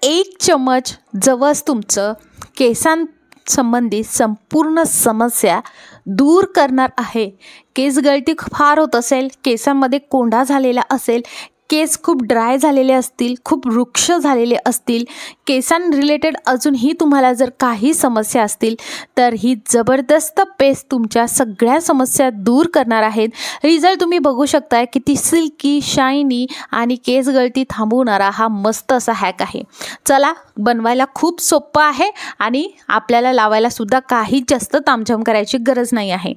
1 चम्मच जवस तुमचं केसांसंबंधी संपूर्ण समस्या दूर करणार आहे। केस गळती फार होत असेल, केसांमध्ये कोंडा झालेला असेल, केस खूप ड्राय झालेले असतील, खूप वृक्ष झालेले असतील, केसां रिलेटेड अजूनही तुम्हाला जर काही समस्या असतील तर ही जबरदस्त पेस्ट तुमच्या सगळ्या समस्या दूर करणार आहेत। रिझल्ट तुम्ही बघू शकताय, किती सिल्की, शायनी आणि केस गळती थांबवणारा हा मस्त असा हॅक आहे। चला, बनवायला खूप सोपं आहे आणि आपल्याला लावायला सुद्धा काही जास्त तामझाम करायची गरज नाही आहे।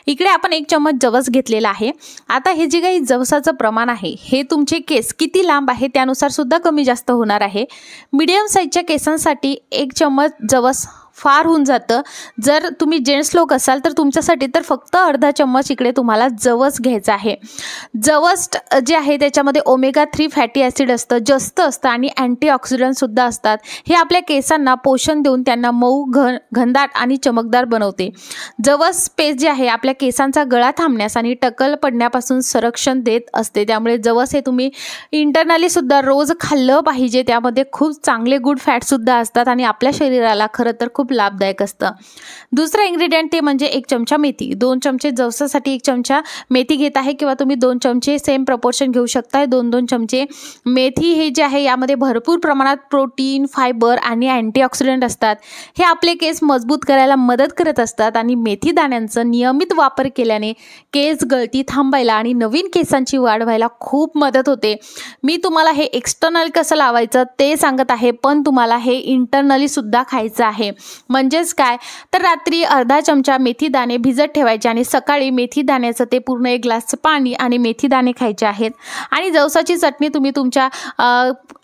इकडे आपण 1 चम्मच जवस घेतलेला आहे। आता हे जे काही जवसाचं प्रमाण आहे हे तुमचे केस किती लांब आहे त्यानुसार सुद्धा कमी जास्त होणार आहे। मीडियम साईजच्या केसांसाठी 1 चम्मच जवस फार होऊन जातं। जर तुम्ही जेंट्स लोक असाल तर तुमच्यासाठी तर फक्त अर्धा चम्मच इकडे तुम्हाला जवस घ्यायचा आहे। जवस जे आहे त्याच्यामध्ये ओमेगा 3 फॅटी ॲसिड असतं, जास्त असतं आणि अँटीऑक्सिडंट सुद्धा असतात। हे आपल्या केसांना पोषण देऊन त्यांना मऊ, घनदाट आणि चमकदार बनवते। जवस पेस्ट जे आहे आपल्या केसांचा गळा थांबण्यास आणि टक्कल पडण्यापासून संरक्षण देत असते। त्यामुळे जवस हे तुम्ही इंटरनली सुद्धा रोज खाल्लं पाहिजे। त्यामध्ये खूप चांगले गुड फॅट सुद्धा असतात आणि आपल्या शरीराला खरं तर खूप लाभदायक असतं। दुसरा इन्ग्रेडियंट ते म्हणजे 1 चमचा मेथी। 2 चमचे जवसासाठी 1 चमचा मेथी घेत आहे किंवा तुम्ही 2 चमचे सेम प्रपोर्शन घेऊ शकता। 2-2 चमचे मेथी हे जे आहे यामध्ये भरपूर प्रमाणात प्रोटीन, फायबर आणि अँटीऑक्सिडंट असतात। हे आपले केस मजबूत करायला मदत करत असतात आणि मेथी दाण्यांचा नियमित वापर केल्याने केस गळती थांबायला आणि नवीन केसांची वाढ व्हायला खूप मदत होते। मी तुम्हाला हे एक्सटर्नल कसं लावायचं ते सांगत आहे, पण तुम्हाला हे इंटरनली सुद्धा खायचं आहे। म्हणजेच काय तर रात्री अर्धा चमचा मेथी दाणे भिजत ठेवायचे आणि सकाळी मेथी दाण्याचं ते पूर्ण 1 ग्लास पाणी आणि मेथी दाणे खायचे आहेत। आणि जवसाची चटणी तुम्ही तुमच्या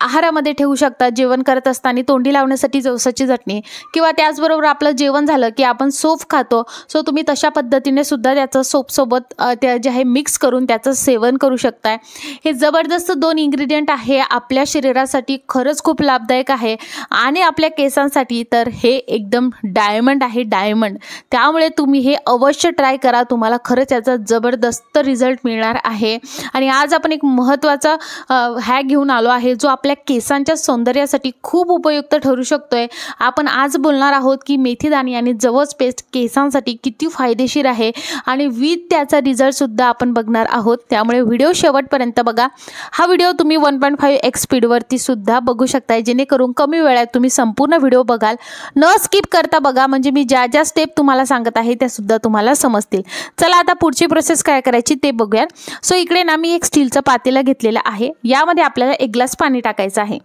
आहारामध्ये ठेवू शकता। जेवण करत असताना तोंडी लावण्यासाठी जवसाची चटणी किंवा त्याचबरोबर आपलं जेवण झालं की आपण सोप खातो, सो तुम्ही तशा पद्धतीने सुद्धा त्याचं सोपसोबत त्या जे आहे मिक्स करून त्याचं सेवन करू शकताय। हे जबरदस्त 2 इन्ग्रेडियंट आहे, आपल्या शरीरासाठी खरंच खूप लाभदायक आहे आणि आपल्या केसांसाठी तर हे एकदम डायमंड आहे, डायमंड। त्यामुळे तुम्ही हे अवश्य ट्राय करा, तुम्हाला खरंच याचा जबरदस्त रिझल्ट मिळणार आहे। आणि आज आपण एक महत्त्वाचा हॅक घेऊन आलो आहे जो आपल्या केसांच्या सौंदर्यासाठी खूप उपयुक्त ठरू शकतोय। आपण आज बोलणार आहोत की मेथी दाणे आणि जवस पेस्ट केसांसाठी किती फायदेशीर आहे आणि विथ त्याचा रिझल्ट सुद्धा आपण बघणार आहोत। त्यामुळे व्हिडिओ शेवटपर्यंत बघा। हा व्हिडिओ तुम्ही 1.5x स्पीडवरती सुद्धा बघू शकता, जेणेकरून कमी वेळात तुम्ही संपूर्ण व्हिडिओ बघाल, न स्किप करता बघा, म्हणजे मी ज्या ज्या स्टेप तुम्हाला सांगत आहे त्या सुद्धा तुम्हाला समजतील। चला आता पुढची प्रोसेस काय करायची ते बघूया। सो इकडे ना मी एक स्टीलचं पातेलं घेतलेलं आहे, यामध्ये आपल्याला 1 ग्लास पाणी टाकायचं आहे।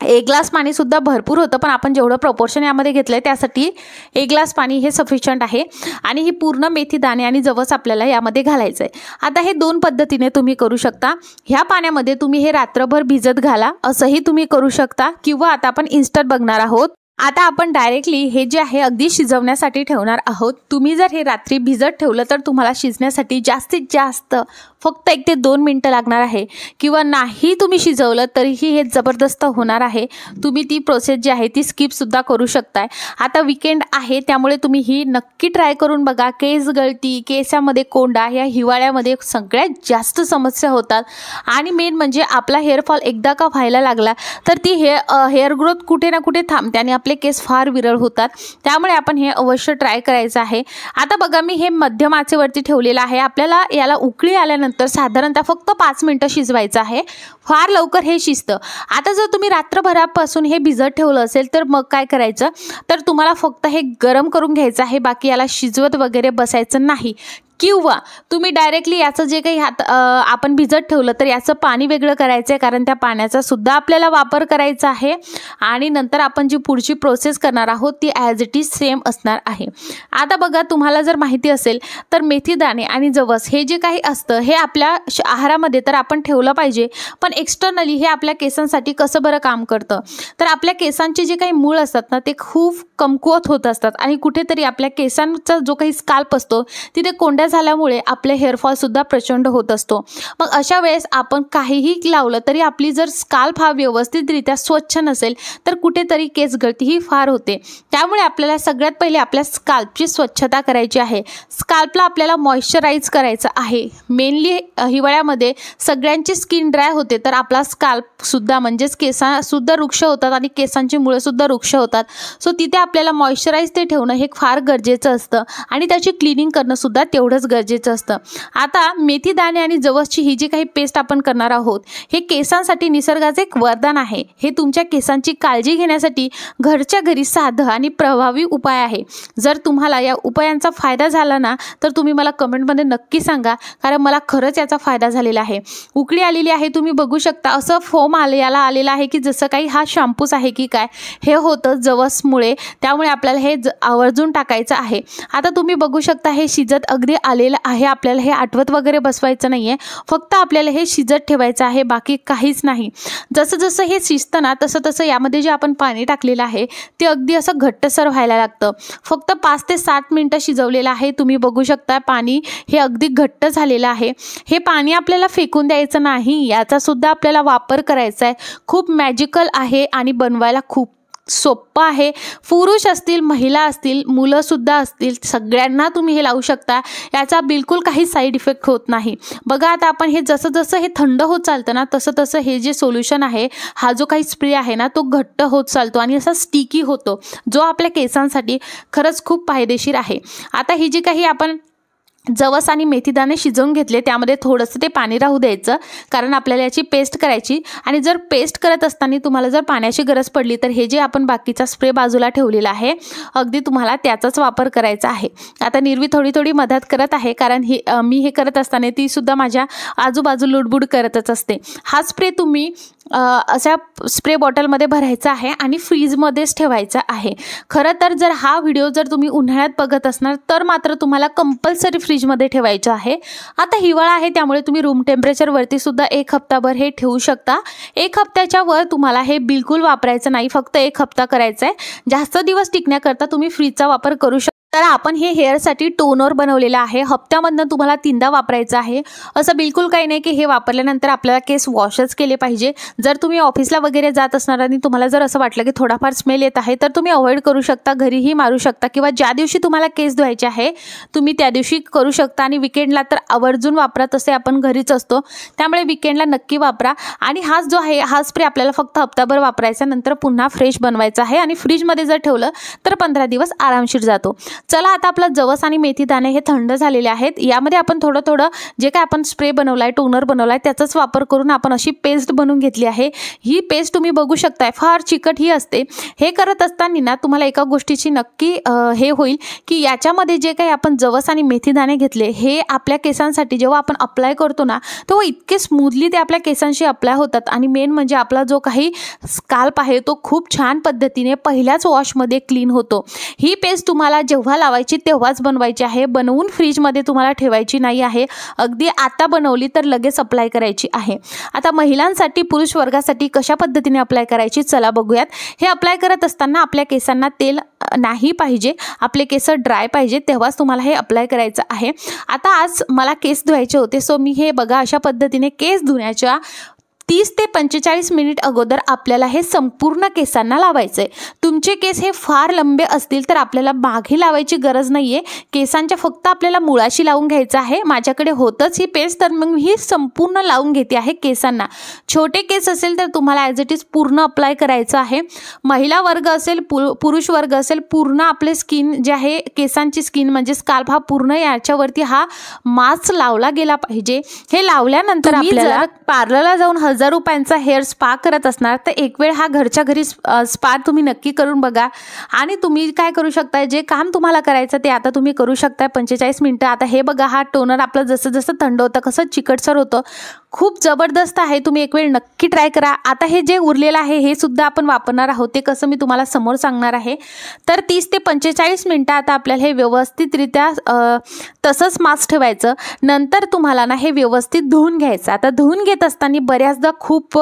1 ग्लास पाणी सुद्धा भरपूर होतं, पण आपण जेवढं प्रपोर्शन यामध्ये घेतलंय त्यासाठी 1 ग्लास पाणी हे सफिशियंट आहे। आणि ही पूर्ण मेथी दाणे आणि जवस आपल्याला यामध्ये घालायचं आहे। आता हे 2 पद्धतीने तुम्ही करू शकता। ह्या पाण्यामध्ये तुम्ही हे रात्रभर भिजत घाला, असंही तुम्ही करू शकता, किंवा आता आपण इन्स्टंट बघणार आहोत। आता आपण डायरेक्टली हे जे आहे अगदी शिजवण्यासाठी ठेवणार आहोत। तुम्ही जर हे रात्री भिजत ठेवलं तर तुम्हाला शिजण्यासाठी जास्तीत जास्त फक्त 1 ते 2 मिनिटं लागणार आहे, किंवा नाही तुम्ही शिजवलं तरीही हे जबरदस्त होणार आहे। तुम्ही ती प्रोसेस जी आहे ती स्किप सुद्धा करू शकताय। आता वीकेंड आहे त्यामुळे तुम्ही ही नक्की ट्राय करून बघा। केस गळती, केसामध्ये कोंडा या हिवाळ्यामध्ये सगळ्यात जास्त समस्या होतात आणि मेन म्हणजे आपला हेअरफॉल एकदा का व्हायला लागला तर ती हेअर ग्रोथ कुठे ना कुठे थांबते आणि आपले केस फार विरळ होतात। त्यामुळे आपण हे अवश्य ट्राय करायचं आहे। आता बघा मी हे मध्यम आचेवरती ठेवलेलं आहे। आपल्याला याला उकळी आल्यानंतर साधारणतः फक्त 5 मिनिटं शिजवायचं आहे, फार लवकर हे शिजतं। आता जर तुम्ही रात्रभरापासून हे भिजत ठेवलं असेल तर मग काय करायचं, तर तुम्हाला फक्त हे गरम करून घ्यायचं आहे, बाकी याला शिजवत वगैरे बसायचं नाही। किंवा तुम्ही डायरेक्टली याचं जे काही आपण भिजत ठेवलं तर याचं पाणी वेगळं करायचं आहे, कारण त्या पाण्याचा सुद्धा आपल्याला वापर करायचा आहे। आणि नंतर आपण जी पुढची प्रोसेस करणार आहोत ती ॲज इट इज सेम असणार आहे। आता बघा, तुम्हाला जर माहिती असेल तर मेथी दाणे आणि जवस हे जे काही असतं हे आपल्या आहारामध्ये तर आपण ठेवलं पाहिजे, पण एक्सटर्नली हे आपल्या केसांसाठी कसं बरं काम करतं, तर आपल्या केसांचे जे काही मूळ असतात ना ते खूप कमकुवत होत असतात आणि कुठेतरी आपल्या केसांचा जो काही स्काल्प असतो तिथे कोंड्या झाल्यामुळे आपले हेअरफॉलसुद्धा प्रचंड होत असतो। मग अशा वेळेस आपण काहीही लावलं तरी आपली जर स्काल्प हा व्यवस्थितरित्या स्वच्छ नसेल तर कुठेतरी केस गळती ही फार होते। त्यामुळे आपल्याला सगळ्यात पहिले आपल्या स्काल्पची स्वच्छता करायची आहे। स्काल्पला आपल्याला मॉइश्चराईज करायचं आहे। मेनली हिवाळ्यामध्ये सगळ्यांची स्किन ड्राय होते तर आपला स्काल्पसुद्धा म्हणजेच केसांसुद्धा वृक्ष होतात आणि केसांची मुळंसुद्धा वृक्ष होतात। सो तिथे आपल्याला मॉइश्चराईज ते ठेवणं हे फार गरजेचं असतं आणि त्याची क्लिनिंग करणं सुद्धा तेवढंच गरजेचं असतं। आता मेथी दाणे आणि जवसची ही जी काही पेस्ट आपण करणार आहोत हे केसांसाठी निसर्गाचे एक वरदान आहे। हे तुमच्या केसांची काळजी घेण्यासाठी घरच्या घरी साधं आणि प्रभावी उपाय आहे। जर तुम्हाला या उपायांचा फायदा झाला ना तर तुम्ही मला कमेंटमध्ये नक्की सांगा, कारण मला खरंच याचा फायदा झालेला आहे। उकळी आलेली आहे, तुम्ही बघू शकता असं फोम याला आलेला आहे की जसं काही हा शॅम्पूच आहे की काय। हे होतं जवसमुळे, त्यामुळे आपल्याला हे आवर्जून टाकायचं आहे। आता तुम्ही बघू शकता हे शिजत अगदी आलेलं आहे। आपल्याला हे आटवत वगैरे बसवायचं नाही आहे, फक्त आपल्याला हे शिजत ठेवायचं आहे, बाकी काहीच नाही। जसं जसं हे शिजतं ना तसं तसं यामध्ये जे आपण पाणी टाकलेलं आहे ते अगदी असं घट्टसर व्हायला लागतं। फक्त 5 ते 7 मिनिटं शिजवलेलं आहे। तुम्ही बघू शकता पाणी हे अगदी घट्ट झालेलं आहे। हे पाणी आपल्याला फेकून द्यायचं नाही, याचा सुद्धा आपल्याला वापर करायचा आहे। खूप मॅजिकल आहे आणि बनवायला खूप सोपं आहे। पुरुष असतील, महिला असतील, मुलंसुद्धा असतील, सगळ्यांना तुम्ही हे लावू शकता। याचा बिलकुल काही साईड इफेक्ट होत नाही। बघा आता आपण हे जसं जसं हे थंड होत चालतं ना तसं तसं हे जे सोल्युशन आहे, हा जो काही स्प्रे आहे ना तो घट्ट होत चालतो आणि असा स्टिकी होतो, जो आपल्या केसांसाठी खरंच खूप फायदेशीर आहे। आता ही जी काही आपण जवस आणि मेथीदाणे शिजवून घेतले त्यामध्ये थोडंसं ते पाणी राहू द्यायचं, कारण आपल्याला याची पेस्ट करायची। आणि जर पेस्ट करत असताना तुम्हाला जर पाण्याची गरज पडली तर हे जे आपण बाकीचा स्प्रे बाजूला ठेवलेला आहे अगदी तुम्हाला त्याचाच वापर करायचा आहे। आता निर्वी थोडी थोडी मदत करत आहे, कारण मी हे करत असताना ती सुद्धा माझ्या आजूबाजू लुडबुड करतच असते। हा स्प्रे तुम्ही अशा स्प्रे बॉटलमध्ये भरायचा आहे आणि फ्रीजमध्येच ठेवायचा आहे। खरं तर जर हा व्हिडिओ जर तुम्ही उन्हाळ्यात बघत असणार तर मात्र तुम्हाला कंपल्सरी फ्रीजमध्ये ठेवायचं आहे। आता हिवाळा आहे त्यामुळे तुम्ही रूम टेम्परेचरवरती सुद्धा 1 हप्ताभर हे ठेवू शकता। 1 हप्त्याच्या वर तुम्हाला हे बिलकुल वापरायचं नाही, फक्त 1 हप्ता करायचा आहे। जास्त दिवस टिकण्याकरता तुम्ही फ्रीजचा वापर करू शकता। तर आपण हे हेअरसाठी टोनर बनवलेलं आहे, हप्त्यामधनं तुम्हाला 3दा वापरायचं आहे। असं बिलकुल काही नाही की हे वापरल्यानंतर आपल्याला केस वॉशच केले पाहिजे। जर तुम्ही ऑफिसला वगैरे जात असणार आणि तुम्हाला जर असं वाटलं की थोडाफार स्मेल येत आहे तर तुम्ही अवॉइड करू शकता, घरीही मारू शकता, किंवा ज्या दिवशी तुम्हाला केस धुवायचे आहे तुम्ही त्या दिवशी करू शकता। आणि विकेंडला तर आवर्जून वापरा, तसे आपण घरीच असतो त्यामुळे विकेंडला नक्की वापरा। आणि हा जो आहे हा स्प्रे आपल्याला फक्त हप्ताभर वापरायचा, नंतर पुन्हा फ्रेश बनवायचा आहे आणि फ्रीजमध्ये जर ठेवलं तर 15 दिवस आरामशीर जातो। चला आता आपला जवस आणि मेथी दाणे हे थंड झालेले आहेत। यामध्ये आपण थोडं थोडं जे काय आपण स्प्रे बनवलाय, टोनर बनवलाय त्याचाच वापर करून आपण अशी पेस्ट बनवून घेतली आहे। ही पेस्ट तुम्ही बघू शकताय फार चिकट ही असते। हे करत असताना ना तुम्हाला एका गोष्टीची नक्की हे होईल की याच्यामध्ये जे काही आपण जवस आणि मेथी दाणे घेतले हे आपल्या केसांसाठी जेव्हा आपण अप्लाय करतो ना तेव्हा इतके स्मूथली ते आपल्या केसांशी अप्लाय होतात। आणि मेन म्हणजे आपला जो काही स्काल्प आहे तो खूप छान पद्धतीने पहिल्याच वॉशमध्ये क्लीन होतो। ही पेस्ट तुम्हाला जेव्हा लावायची तेव्हाच बनवायची आहे, बनवून फ्रीजमध्ये तुम्हाला ठेवायची नाही आहे। अगदी आता बनवली तर लगेच अप्लाय करायची आहे। आता महिलांसाठी, पुरुष वर्गासाठी कशा पद्धतीने अप्लाय करायची चला बघूयात। हे अप्लाय करत असताना आपल्या केसांना तेल नाही पाहिजे, आपले केस ड्राय पाहिजे, तेव्हाच तुम्हाला हे अप्लाय करायचं आहे। आता आज मला केस धुवायचे होते, सो मी हे बघा अशा पद्धतीने केस धुण्याच्या 30 ते 45 मिनिट अगोदर आपल्याला हे संपूर्ण केसांना लावायचं आहे। तुमचे केस हे फार लंबे असतील तर आपल्याला मागे लावायची गरज नाही आहे, केसांच्या फक्त आपल्याला मुळाशी लावून घ्यायचं आहे। माझ्याकडे होतच ही पेस्ट तर मग ही संपूर्ण लावून घेते आहे केसांना। छोटे केस असेल तर तुम्हाला ॲज इट इज पूर्ण अप्लाय करायचं आहे। महिला वर्ग असेल, पुरुष वर्ग असेल, पूर्ण आपले स्किन जे आहे केसांची स्किन म्हणजे स्काल्प हा पूर्ण याच्यावरती हा मास्क लावला गेला पाहिजे। हे लावल्यानंतर आपल्याला पार्लरला जाऊन 1000 रुपयांचा हेअर स्पा करत असणार तर एक वेळ हा घरच्या घरी स्पा तुम्ही नक्की करून बघा। आणि तुम्ही काय करू शकता, जे काम तुम्हाला करायचं ते आता तुम्ही करू शकता 45 मिनिटं। आता हे बघा हा टोनर आपलं जसं जसं थंड होतं कसं चिकटसर होतं, खूप जबरदस्त आहे। तुम्ही एक वेळ नक्की ट्राय करा। आता हे जे उरलेलं आहे हे सुद्धा आपण वापरणार आहोत, ते कसं मी तुम्हाला समोर सांगणार आहे। तर 30 ते 45 मिनिटं आता आपल्याला हे व्यवस्थितरित्या तसंच मास्क ठेवायचं। नंतर तुम्हाला ना हे व्यवस्थित धुवून घ्यायचं। आता धुवून घेत असताना बऱ्याचदा खूप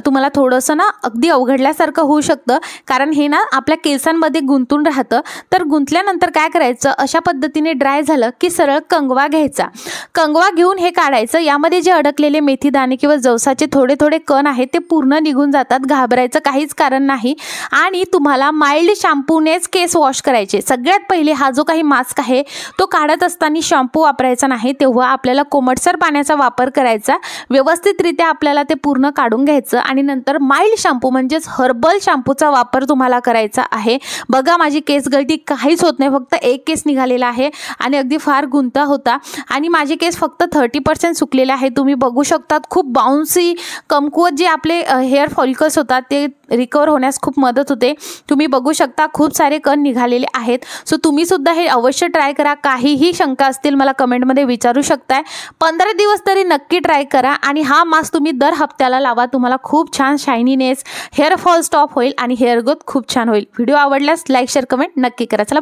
तुम्हाला थोडंसं ना अगदी अवघडल्यासारखं होऊ शकतं, कारण हे ना आपल्या केसांमध्ये गुंतून राहतं. तर गुंतल्यानंतर काय करायचं, अशा पद्धतीने ड्राय झालं की सरळ कंगवा घ्यायचा. कंगवा घेऊन हे काढायचं. यामध्ये जे अडकलेले मेथीदाणे किंवा जवसाचे थोडे थोडे कण आहेत ते पूर्ण निघून जातात. घाबरायचं काहीच कारण नाही. आणि तुम्हाला माइल्ड शॅम्पूनेच केस वॉश करायचे. सगळ्यात पहिले हा जो काही मास्क आहे तो काढत असताना शॅम्पू वापरायचा नाही, तेव्हा आपल्याला कोमटसर पाण्याचा वापर करायचा. व्यवस्थितरित्या आपल्याला ते पूर्ण काढून घ्यायचं आणि नंतर माइल्ड शॅम्पू म्हणजेच हर्बल शॅम्पूचा वापर तुम्हाला करायचा आहे. बघा माझी केस गळती काहीच होत नाही, फक्त एक केस निघालेला आहे आणि अगदी फार गुंता होता आणि माझे केस फक्त 30% सुकलेले आहे. तुम्ही बघू शकतात खूप बाउन्सी कमकुवत जे आपले हेअर फॉलिकल्स होतात ते रिकवर होण्यास खूप मदत होते. तुम्ही बघू शकता खूप सारे कण निघालेले आहेत. सो तुम्ही सुद्धा हे अवश्य ट्राय करा. काहीही शंका असतील मला कमेंटमध्ये विचारू शकताय. 15 दिवस तरी नक्की ट्राय करा आणि हा मास्क तुम्ही दर हप्त्याला लावा. तुम्हाला खूप छान शायनीनेस, हेअर फॉल स्टॉप होईल आणि हेअर ग्रोथ खूप छान होईल. व्हिडिओ आवडल्यास लाईक शेअर कमेंट नक्की करा. चला